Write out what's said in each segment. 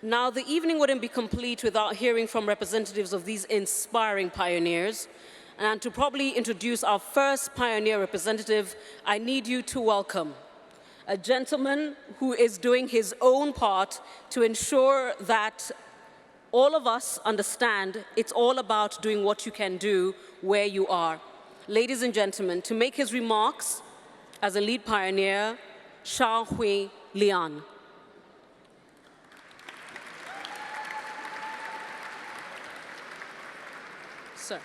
Now, the evening wouldn't be complete without hearing from representatives of these inspiring pioneers. And to probably introduce our first pioneer representative, I need you to welcome a gentleman who is doing his own part to ensure that all of us understand it's all about doing what you can do where you are. Ladies and gentlemen, to make his remarks as a lead pioneer, Xiaohui Liang. Sir.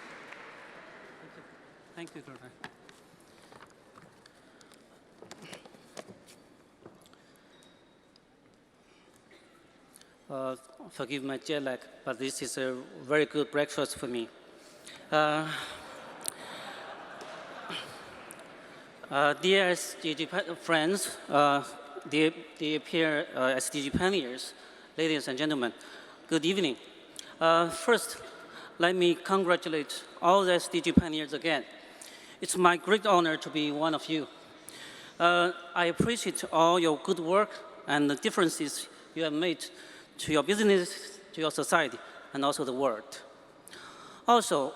Thank you, Dr. Forgive my jet lag, but this is a very good breakfast for me. Dear SDG friends, dear peer SDG pioneers, ladies and gentlemen, good evening. First, let me congratulate all the SDG pioneers again. It's my great honor to be one of you. I appreciate all your good work and the differences you have made to your business, to your society, and also the world. Also,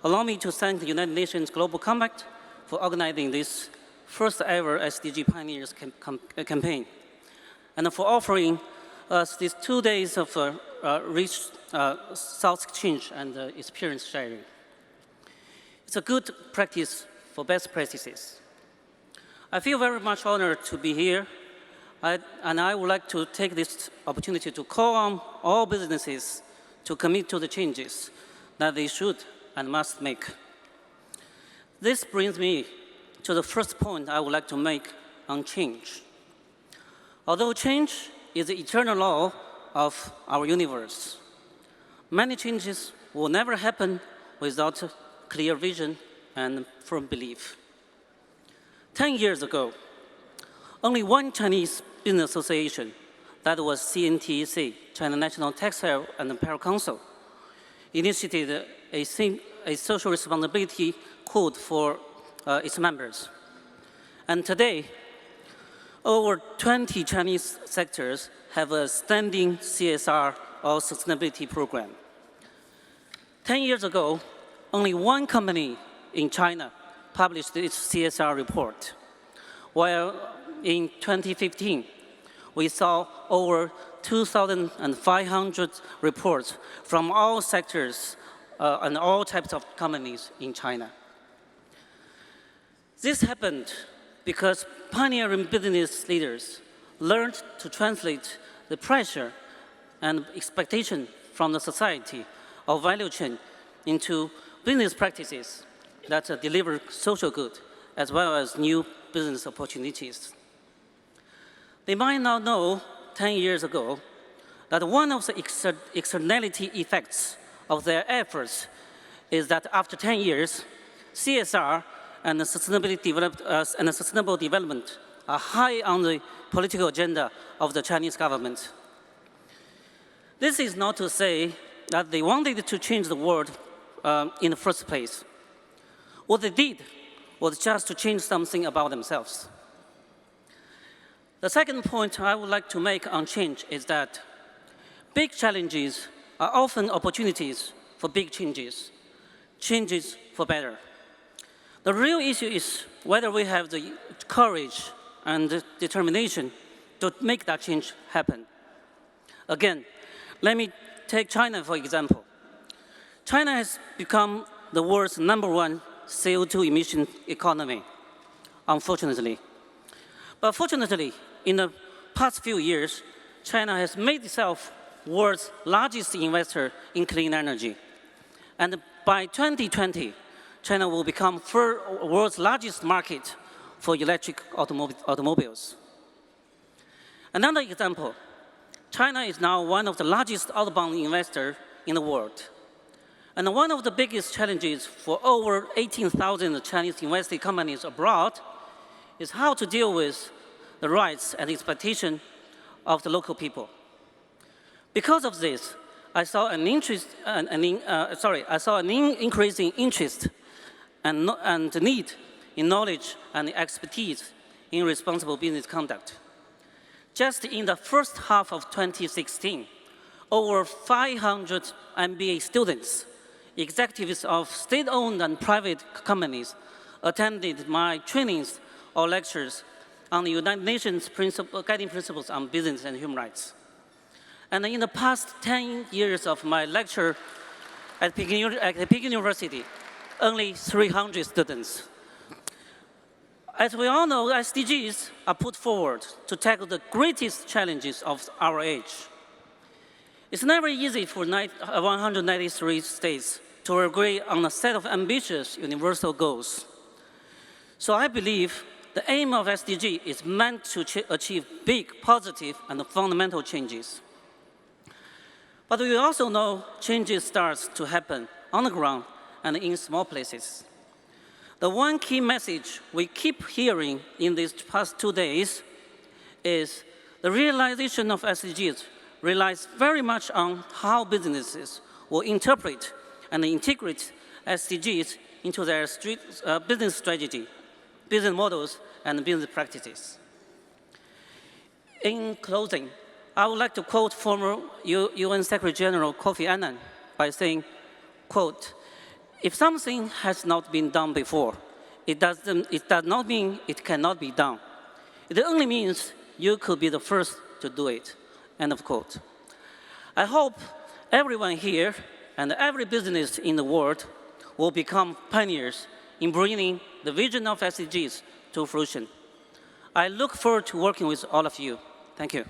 allow me to thank the United Nations Global Compact for organizing this first ever SDG Pioneers campaign, and for offering us these 2 days of rich thought exchange and experience sharing. It's a good practice for best practices. I feel very much honored to be here, and I would like to take this opportunity to call on all businesses to commit to the changes that they should and must make. This brings me to the first point I would like to make on change. Although change is the eternal law of our universe, many changes will never happen without clear vision and firm belief. 10 years ago, only one Chinese business association, that was CNTEC, China National Textile and Apparel Council, initiated a social responsibility code for its members. And today, over 20 Chinese sectors have a standing CSR or sustainability program. 10 years ago, only one company in China published its CSR report, while in 2015, we saw over 2,500 reports from all sectors and all types of companies in China. This happened because pioneering business leaders learned to translate the pressure and expectation from the society or value chain into business practices that deliver social good as well as new business opportunities. They might not know 10 years ago that one of the externality effects of their efforts is that after 10 years, CSR and sustainable development are high on the political agenda of the Chinese government. This is not to say that they wanted to change the world in the first place. What they did was just to change something about themselves. The second point I would like to make on change is that big challenges are often opportunities for big changes, changes for better. The real issue is whether we have the courage and the determination to make that change happen. Again, let me take China for example. China has become the world's #1 CO2 emission economy, unfortunately. But fortunately, in the past few years, China has made itself world's largest investor in clean energy. And by 2020, China will become world's largest market for electric automobiles. Another example, China is now one of the largest outbound investors in the world. And one of the biggest challenges for over 18,000 Chinese invested companies abroad is how to deal with the rights and expectations of the local people. Because of this, I saw an increasing interest and need in knowledge and expertise in responsible business conduct. Just in the first half of 2016, over 500 MBA students, executives of state-owned and private companies, attended my trainings or lectures on the United Nations Guiding Principles on Business and Human Rights. And in the past 10 years of my lecture at Peking University, only 300 students. As we all know, SDGs are put forward to tackle the greatest challenges of our age. It's never easy for 193 states to agree on a set of ambitious universal goals. So I believe the aim of SDG is meant to achieve big, positive, and fundamental changes. But we also know changes start to happen on the ground and in small places. The one key message we keep hearing in these past 2 days is the realization of SDGs relies very much on how businesses will interpret and integrate SDGs into their business strategy, business models, and business practices. In closing, I would like to quote former UN Secretary General Kofi Annan by saying, quote, "If something has not been done before, it does not mean it cannot be done. It only means you could be the first to do it," end of quote. I hope everyone here and every business in the world will become pioneers in bringing the vision of SDGs to fruition. I look forward to working with all of you. Thank you.